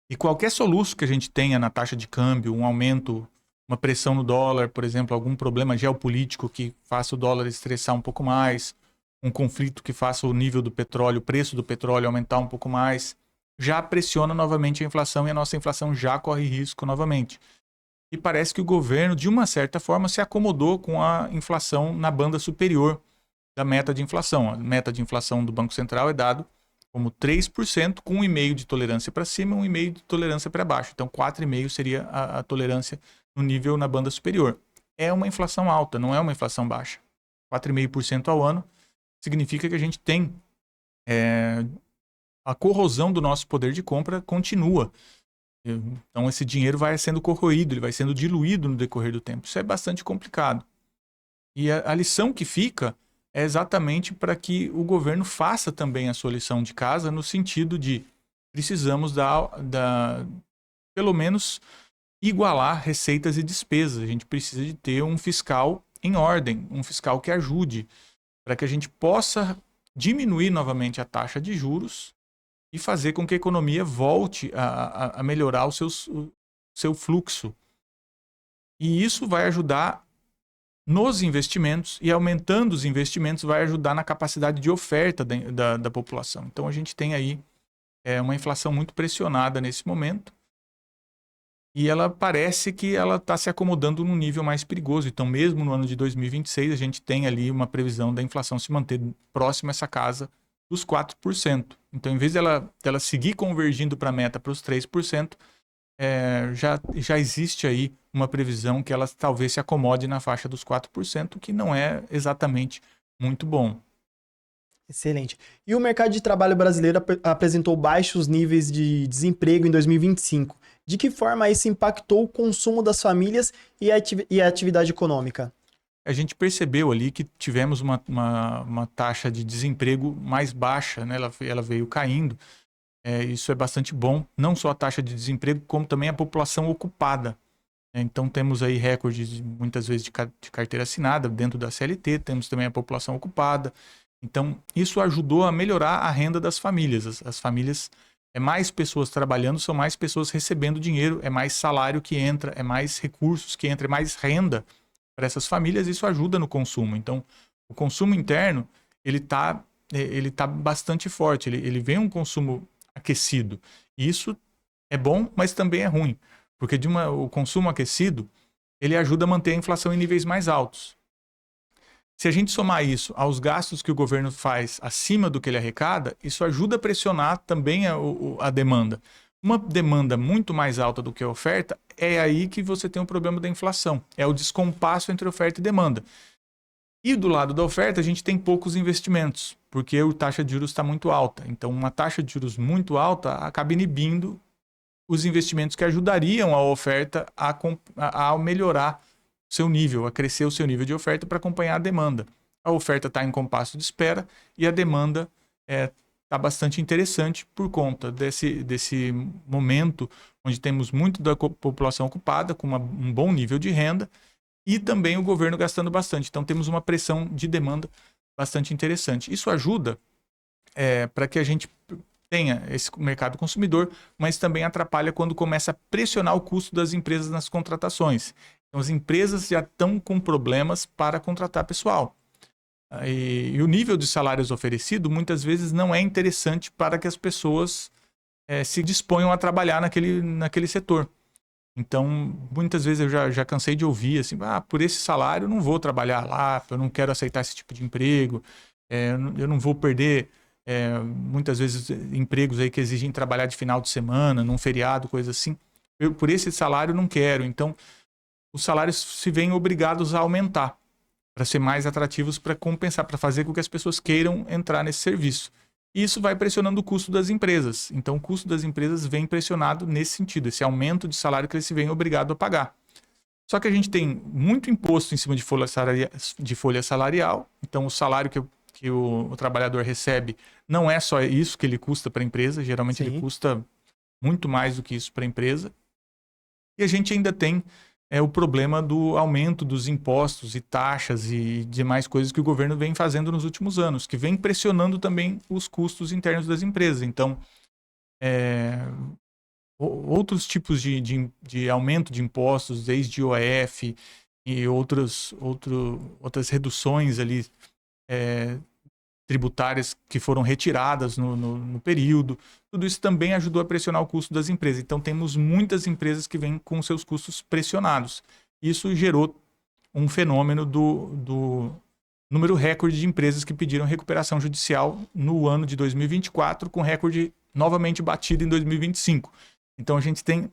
E qualquer soluço que a gente tenha na taxa de câmbio, um aumento, uma pressão no dólar, por exemplo, algum problema geopolítico que faça o dólar estressar um pouco mais, um conflito que faça o nível do petróleo, o preço do petróleo aumentar um pouco mais, já pressiona novamente a inflação e a nossa inflação já corre risco novamente. E parece que o governo, de uma certa forma, se acomodou com a inflação na banda superior da meta de inflação. A meta de inflação do Banco Central é dado como 3%, com 1,5% de tolerância para cima e 1,5% de tolerância para baixo. Então, 4,5% seria a tolerância no nível na banda superior. É uma inflação alta, não é uma inflação baixa. 4,5% ao ano, significa que a gente tem a corrosão do nosso poder de compra continua. Então esse dinheiro vai sendo corroído, ele vai sendo diluído no decorrer do tempo. Isso é bastante complicado. E a lição que fica é exatamente para que o governo faça também a sua lição de casa, no sentido de precisamos pelo menos igualar receitas e despesas. A gente precisa de ter um fiscal em ordem, um fiscal que ajude, para que a gente possa diminuir novamente a taxa de juros e fazer com que a economia volte a melhorar o seu fluxo. E isso vai ajudar nos investimentos, e aumentando os investimentos vai ajudar na capacidade de oferta da população. Então a gente tem aí uma inflação muito pressionada nesse momento, e ela parece que ela está se acomodando num nível mais perigoso. Então mesmo no ano de 2026 a gente tem ali uma previsão da inflação se manter próxima a essa casa dos 4%. Então em vez dela seguir convergindo para a meta, para os 3%, já existe aí uma previsão que ela talvez se acomode na faixa dos 4%, que não é exatamente muito bom. Excelente. E o mercado de trabalho brasileiro apresentou baixos níveis de desemprego em 2025. De que forma isso impactou o consumo das famílias e a atividade econômica? A gente percebeu ali que tivemos uma taxa de desemprego mais baixa, né? Ela veio caindo. Isso é bastante bom, não só a taxa de desemprego, como também a população ocupada. Então temos aí recordes muitas vezes de carteira assinada dentro da CLT, temos também a população ocupada. Então isso ajudou a melhorar a renda das famílias. As famílias, mais pessoas trabalhando, são mais pessoas recebendo dinheiro, é mais salário que entra, é mais recursos que entra, é mais renda para essas famílias. Isso ajuda no consumo. Então o consumo interno ele tá bastante forte, ele vem um consumo aquecido. E isso é bom, mas também é ruim, porque o consumo aquecido ele ajuda a manter a inflação em níveis mais altos. Se a gente somar isso aos gastos que o governo faz acima do que ele arrecada, isso ajuda a pressionar também a demanda. Uma demanda muito mais alta do que a oferta, é aí que você tem o problema da inflação. É o descompasso entre oferta e demanda. E do lado da oferta, a gente tem poucos investimentos, porque a taxa de juros está muito alta. Então, uma taxa de juros muito alta acaba inibindo os investimentos que ajudariam a oferta a melhorar seu nível, a crescer o seu nível de oferta para acompanhar a demanda. A oferta está em compasso de espera e a demanda está bastante interessante por conta desse momento onde temos muito da população ocupada, com um bom nível de renda, e também o governo gastando bastante. Então temos uma pressão de demanda bastante interessante. Isso ajuda para que a gente tenha esse mercado consumidor, mas também atrapalha quando começa a pressionar o custo das empresas nas contratações. Então as empresas já estão com problemas para contratar pessoal. E o nível de salários oferecido muitas vezes não é interessante para que as pessoas se disponham a trabalhar naquele setor. Então, muitas vezes eu já cansei de ouvir assim, por esse salário eu não vou trabalhar lá, eu não quero aceitar esse tipo de emprego, eu não vou perder, muitas vezes, empregos aí que exigem trabalhar de final de semana, num feriado, coisa assim. Por esse salário eu não quero. Então, os salários se veem obrigados a aumentar, para ser mais atrativos, para compensar, para fazer com que as pessoas queiram entrar nesse serviço. Isso vai pressionando o custo das empresas. Então, o custo das empresas vem pressionado nesse sentido, esse aumento de salário que eles se veem obrigados a pagar. Só que a gente tem muito imposto em cima de folha salarial. Então, o salário que o trabalhador recebe não é só isso que ele custa para a empresa. Geralmente, ele custa muito mais do que isso para a empresa. E a gente ainda tem o problema do aumento dos impostos e taxas e demais coisas que o governo vem fazendo nos últimos anos, que vem pressionando também os custos internos das empresas. Então, outros tipos de aumento de impostos, desde IOF e outras reduções ali tributárias que foram retiradas no período, tudo isso também ajudou a pressionar o custo das empresas. Então temos muitas empresas que vêm com seus custos pressionados. Isso gerou um fenômeno do número recorde de empresas que pediram recuperação judicial no ano de 2024, com recorde novamente batido em 2025. Então a gente tem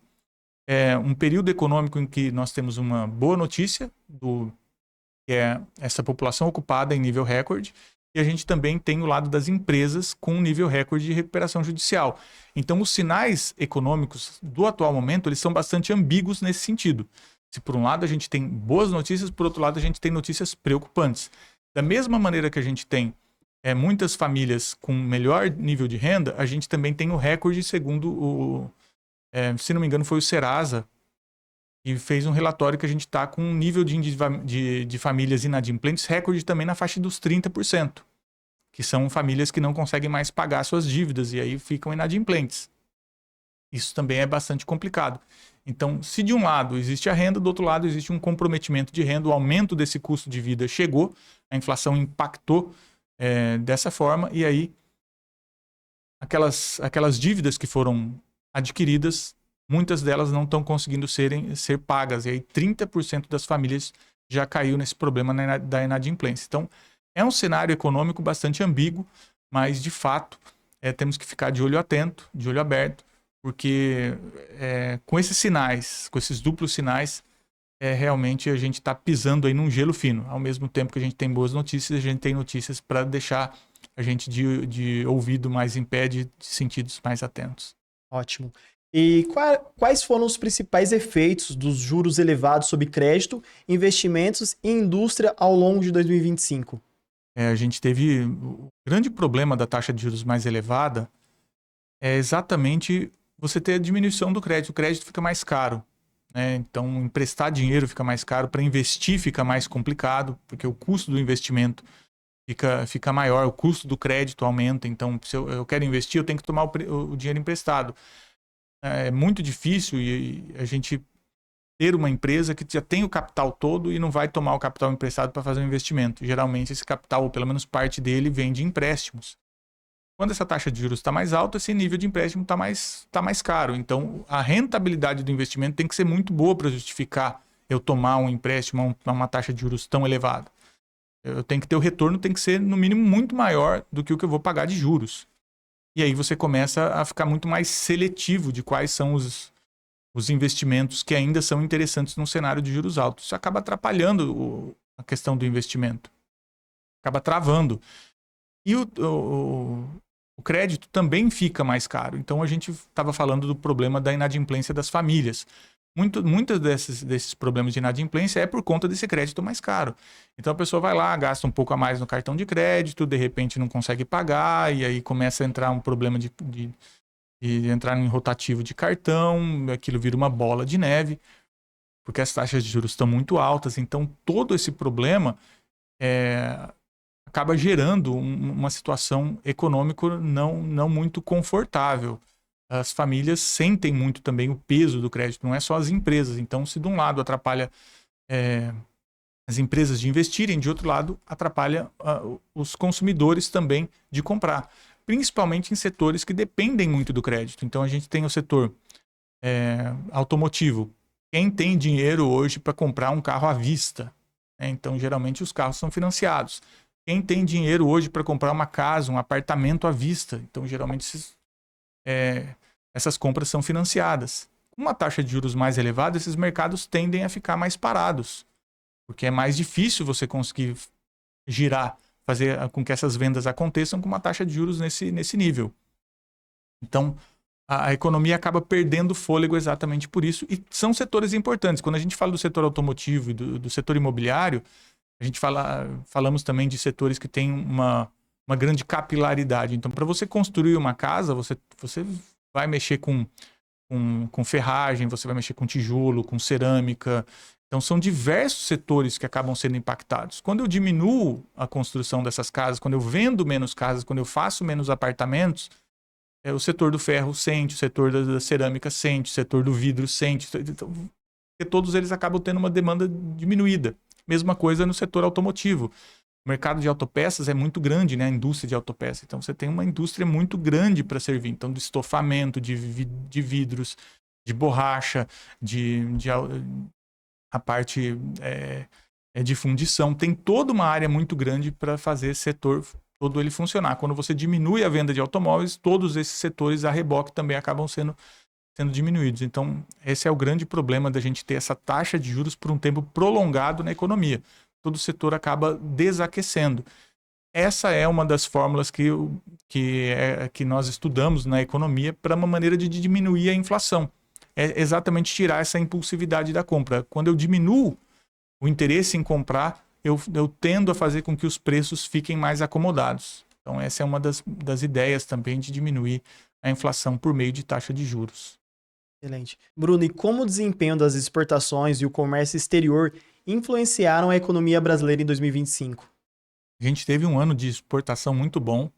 um período econômico em que nós temos uma boa notícia que é essa população ocupada em nível recorde, e a gente também tem o lado das empresas com um nível recorde de recuperação judicial. Então, os sinais econômicos do atual momento, eles são bastante ambíguos nesse sentido. Se por um lado a gente tem boas notícias, por outro lado a gente tem notícias preocupantes. Da mesma maneira que a gente tem muitas famílias com melhor nível de renda, a gente também tem o recorde, segundo se não me engano, foi o Serasa, e fez um relatório que a gente está com um nível de famílias inadimplentes recorde também na faixa dos 30%, que são famílias que não conseguem mais pagar suas dívidas e aí ficam inadimplentes. Isso também é bastante complicado. Então, se de um lado existe a renda, do outro lado existe um comprometimento de renda, o aumento desse custo de vida chegou, a inflação impactou dessa forma, e aí aquelas dívidas que foram adquiridas, muitas delas não estão conseguindo ser pagas. E aí 30% das famílias já caiu nesse problema da inadimplência. Então, é um cenário econômico bastante ambíguo, mas, de fato, temos que ficar de olho atento, de olho aberto, porque com esses sinais, com esses duplos sinais, realmente a gente está pisando aí num gelo fino. Ao mesmo tempo que a gente tem boas notícias, a gente tem notícias para deixar a gente de ouvido mais em pé, de sentidos mais atentos. Ótimo. E quais foram os principais efeitos dos juros elevados sobre crédito, investimentos e indústria ao longo de 2025? A gente teve o grande problema da taxa de juros mais elevada é exatamente você ter a diminuição do crédito. O crédito fica mais caro, né? Então, emprestar dinheiro fica mais caro, para investir fica mais complicado, porque o custo do investimento fica maior, o custo do crédito aumenta. Então, se eu quero investir, eu tenho que tomar o dinheiro emprestado. É muito difícil e a gente ter uma empresa que já tem o capital todo e não vai tomar o capital emprestado para fazer um investimento. Geralmente esse capital, ou pelo menos parte dele, vem de empréstimos. Quando essa taxa de juros está mais alta, esse nível de empréstimo está mais caro. Então, a rentabilidade do investimento tem que ser muito boa para justificar eu tomar um empréstimo a uma taxa de juros tão elevada. Eu tenho que ter o retorno, tem que ser, no mínimo, muito maior do que o que eu vou pagar de juros. E aí você começa a ficar muito mais seletivo de quais são os investimentos que ainda são interessantes num cenário de juros altos. Isso acaba atrapalhando a questão do investimento. Acaba travando. E o crédito também fica mais caro. Então a gente estava falando do problema da inadimplência das famílias. Muitos desses problemas de inadimplência é por conta desse crédito mais caro. Então a pessoa vai lá, gasta um pouco a mais no cartão de crédito, de repente não consegue pagar, e aí começa a entrar um problema de entrar em rotativo de cartão, aquilo vira uma bola de neve, porque as taxas de juros estão muito altas. Então todo esse problema acaba gerando uma situação econômica não muito confortável. As famílias sentem muito também o peso do crédito, não é só as empresas. Então, se de um lado atrapalha as empresas de investirem, de outro lado atrapalha os consumidores também de comprar, principalmente em setores que dependem muito do crédito. Então, a gente tem o setor automotivo. Quem tem dinheiro hoje para comprar um carro à vista? Então, geralmente, os carros são financiados. Quem tem dinheiro hoje para comprar uma casa, um apartamento à vista? Então, geralmente, essas compras são financiadas. Com uma taxa de juros mais elevada, esses mercados tendem a ficar mais parados, porque é mais difícil você conseguir girar, fazer com que essas vendas aconteçam com uma taxa de juros nesse nível. Então, a economia acaba perdendo fôlego exatamente por isso, e são setores importantes. Quando a gente fala do setor automotivo e do setor imobiliário, a gente falamos também de setores que têm uma grande capilaridade. Então, para você construir uma casa, você vai mexer com ferragem, você vai mexer com tijolo, com cerâmica. Então, são diversos setores que acabam sendo impactados. Quando eu diminuo a construção dessas casas, quando eu vendo menos casas, quando eu faço menos apartamentos, o setor do ferro sente, o setor da cerâmica sente, o setor do vidro sente. Então, porque todos eles acabam tendo uma demanda diminuída. Mesma coisa no setor automotivo. O mercado de autopeças é muito grande, né? A indústria de autopeças. Então, você tem uma indústria muito grande para servir. Então, de estofamento, de vidros, de borracha, a parte de fundição. Tem toda uma área muito grande para fazer esse setor todo ele funcionar. Quando você diminui a venda de automóveis, todos esses setores a reboque também acabam sendo diminuídos. Então, esse é o grande problema da gente ter essa taxa de juros por um tempo prolongado na economia. todo o setor acaba desaquecendo. Essa é uma das fórmulas que nós estudamos na economia para uma maneira de diminuir a inflação. É exatamente tirar essa impulsividade da compra. Quando eu diminuo o interesse em comprar, eu tendo a fazer com que os preços fiquem mais acomodados. Então, essa é uma das ideias também de diminuir a inflação por meio de taxa de juros. Excelente. Bruno, e como o desempenho das exportações e o comércio exterior influenciaram a economia brasileira em 2025? A gente teve um ano de exportação muito bom,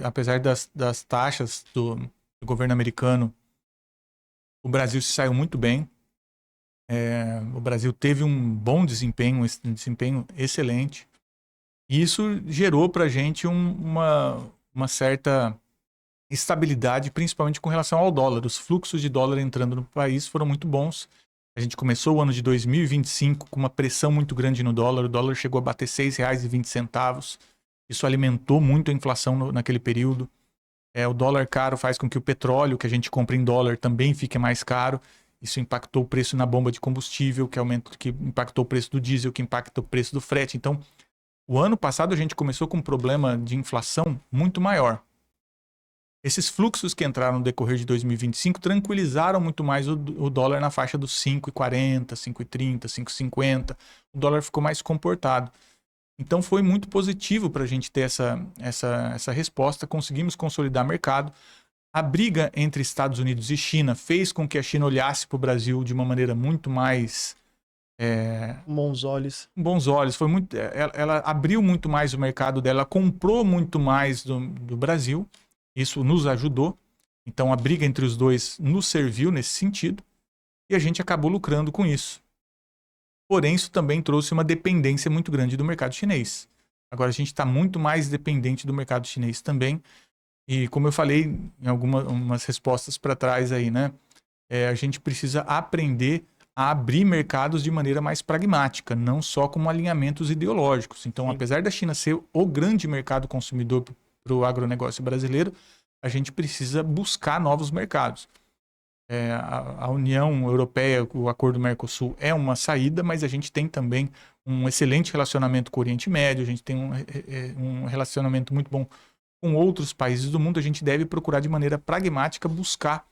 apesar das taxas do governo americano, o Brasil se saiu muito bem. O Brasil teve um bom desempenho, um desempenho excelente. E isso gerou para a gente uma certa estabilidade, principalmente com relação ao dólar. Os fluxos de dólar entrando no país foram muito bons. A gente começou o ano de 2025 com uma pressão muito grande no dólar. O dólar chegou a bater R$ 6,20. Isso alimentou muito a inflação naquele período. O dólar caro faz com que o petróleo que a gente compra em dólar também fique mais caro. Isso impactou o preço na bomba de combustível, que impactou o preço do diesel, que impactou o preço do frete. Então, o ano passado a gente começou com um problema de inflação muito maior. Esses fluxos que entraram no decorrer de 2025 tranquilizaram muito mais o dólar na faixa dos 5,40, 5,30, 5,50. O dólar ficou mais comportado. Então foi muito positivo para a gente ter essa resposta. Conseguimos consolidar o mercado. A briga entre Estados Unidos e China fez com que a China olhasse para o Brasil de uma maneira muito mais... Bons olhos. Bons olhos. Ela abriu muito mais o mercado dela, comprou muito mais do Brasil. Isso nos ajudou. Então a briga entre os dois nos serviu nesse sentido. E a gente acabou lucrando com isso. Porém, isso também trouxe uma dependência muito grande do mercado chinês. Agora a gente está muito mais dependente do mercado chinês também. E como eu falei em algumas respostas para trás aí, né? A gente precisa aprender a abrir mercados de maneira mais pragmática, não só como alinhamentos ideológicos. Então, apesar da China ser o grande mercado consumidor para o agronegócio brasileiro, a gente precisa buscar novos mercados. A União Europeia, o Acordo Mercosul é uma saída, mas a gente tem também um excelente relacionamento com o Oriente Médio, a gente tem um relacionamento muito bom com outros países do mundo. A gente deve procurar de maneira pragmática buscar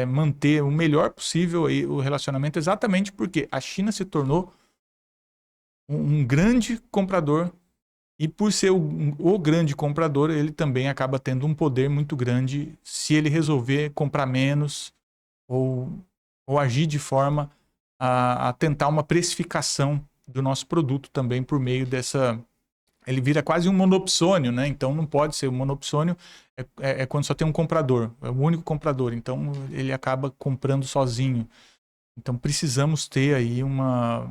manter o melhor possível aí o relacionamento, exatamente porque a China se tornou um grande comprador. E por ser o grande comprador, ele também acaba tendo um poder muito grande se ele resolver comprar menos ou agir de forma a tentar uma precificação do nosso produto também por meio dessa... Ele vira quase um monopsônio, né? Então não pode ser um monopsônio, é quando só tem um comprador, é o único comprador. Então ele acaba comprando sozinho. Então precisamos ter aí uma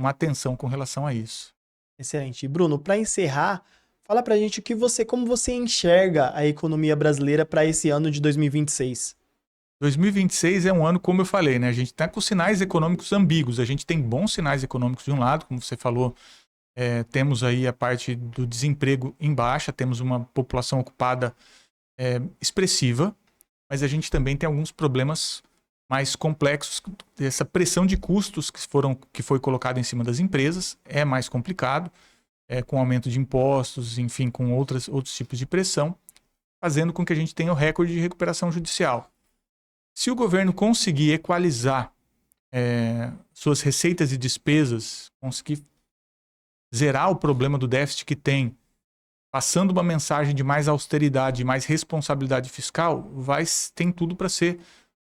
atenção com relação a isso. Excelente. E Bruno, para encerrar, fala pra gente como você enxerga a economia brasileira para esse ano de 2026. 2026 é um ano, como eu falei, né? A gente está com sinais econômicos ambíguos. A gente tem bons sinais econômicos de um lado, como você falou, temos aí a parte do desemprego em baixa, temos uma população ocupada expressiva, mas a gente também tem alguns problemas mais complexos. Essa pressão de custos que foi colocada em cima das empresas é mais complicado, com aumento de impostos, enfim, com outros tipos de pressão, fazendo com que a gente tenha o recorde de recuperação judicial. Se o governo conseguir equalizar suas receitas e despesas, conseguir zerar o problema do déficit que passando uma mensagem de mais austeridade, mais responsabilidade fiscal, tem tudo para ser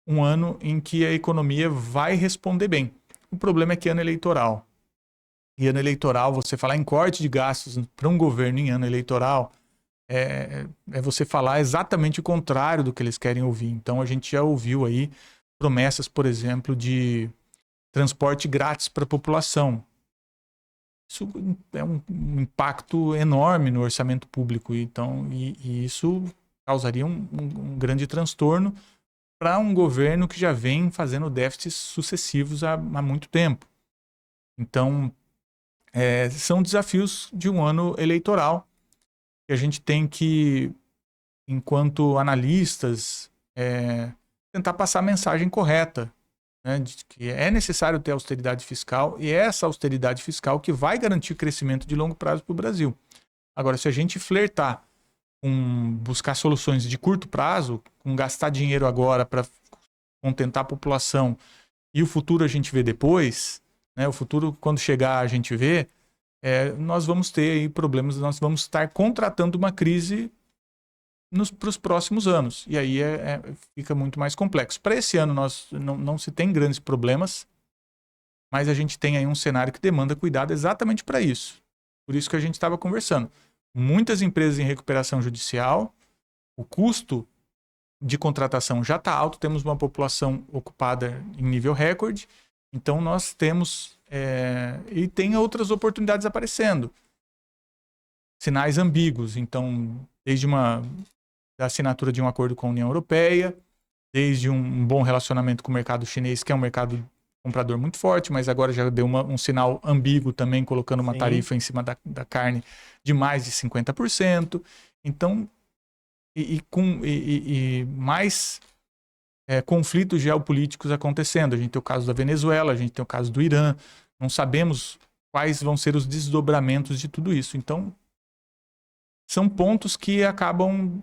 um ano em que a economia vai responder bem. O problema é que ano eleitoral. E ano eleitoral, você falar em corte de gastos para um governo em ano eleitoral, é você falar exatamente o contrário do que eles querem ouvir. Então a gente já ouviu aí promessas, por exemplo, de transporte grátis para a população. Isso é um impacto enorme no orçamento público. Então, e isso causaria um grande transtorno para um governo que já vem fazendo déficits sucessivos há muito tempo. Então, são desafios de um ano eleitoral que a gente tem que, enquanto analistas, tentar passar a mensagem correta né, de que é necessário ter austeridade fiscal, e é essa austeridade fiscal que vai garantir crescimento de longo prazo para o Brasil. Agora, se a gente flertar com buscar soluções de curto prazo, com gastar dinheiro agora para contentar a população e o futuro a gente vê depois, né, o futuro, quando chegar, a gente vê, nós vamos ter aí problemas, nós vamos estar contratando uma crise para os próximos anos. E aí fica muito mais complexo. Para esse ano, nós não se tem grandes problemas, mas a gente tem aí um cenário que demanda cuidado exatamente para isso. Por isso que a gente estava conversando. Muitas empresas em recuperação judicial, o custo de contratação já está alto, temos uma população ocupada em nível recorde, então nós temos... e tem outras oportunidades aparecendo. Sinais ambíguos, então, desde da assinatura de um acordo com a União Europeia, desde um bom relacionamento com o mercado chinês, que é um mercado comprador muito forte, mas agora já deu um sinal ambíguo também, colocando uma tarifa em cima da carne de mais de 50%. Então, e mais conflitos geopolíticos acontecendo. A gente tem o caso da Venezuela, a gente tem o caso do Irã. Não sabemos quais vão ser os desdobramentos de tudo isso. Então, são pontos que acabam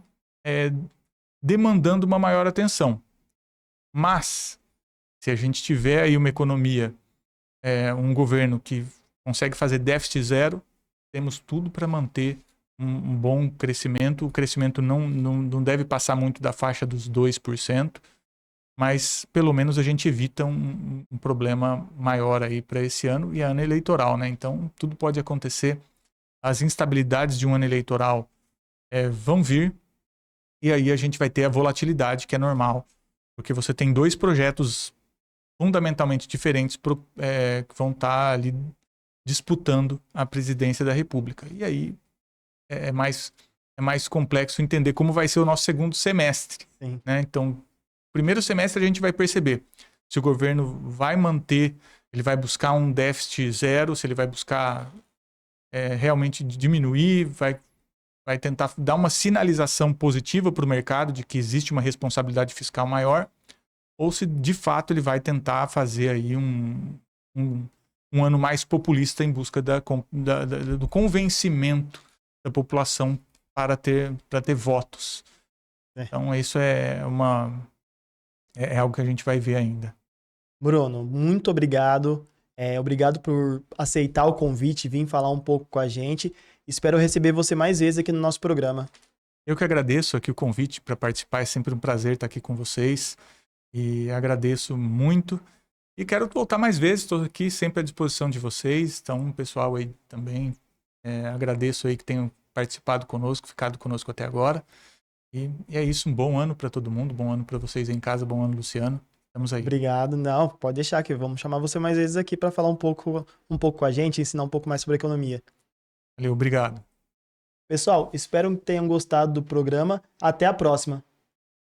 demandando uma maior atenção. Mas, se a gente tiver aí uma economia, um governo que consegue fazer déficit zero, temos tudo para manter um bom crescimento. O crescimento não deve passar muito da faixa dos 2%, mas pelo menos a gente evita um problema maior aí para esse ano, e é ano eleitoral, né? Então, tudo pode acontecer. As instabilidades de um ano eleitoral vão vir, e aí a gente vai ter a volatilidade, que é normal, porque você tem dois projetos fundamentalmente diferentes que vão estar ali disputando a presidência da República. E aí é mais complexo entender como vai ser o nosso segundo semestre. Né? Então, primeiro semestre a gente vai perceber se o governo vai manter, ele vai buscar um déficit zero, se ele vai buscar realmente diminuir, vai tentar dar uma sinalização positiva para o mercado de que existe uma responsabilidade fiscal maior, ou se de fato ele vai tentar fazer aí um ano mais populista em busca do convencimento da população para ter votos. Então isso é algo que a gente vai ver ainda. Bruno, muito obrigado. Obrigado por aceitar o convite e vir falar um pouco com a gente. Espero receber você mais vezes aqui no nosso programa. Eu que agradeço aqui o convite para participar. É sempre um prazer estar aqui com vocês. E agradeço muito. E quero voltar mais vezes. Estou aqui sempre à disposição de vocês. Então, pessoal aí também, agradeço aí que tenham participado conosco, ficado conosco até agora. E é isso. Um bom ano para todo mundo. Bom ano para vocês em casa. Bom ano, Luciano. Estamos aí. Obrigado. Não, pode deixar que vamos chamar você mais vezes aqui para falar um pouco com a gente, ensinar um pouco mais sobre economia. Valeu, obrigado. Pessoal, espero que tenham gostado do programa. Até a próxima.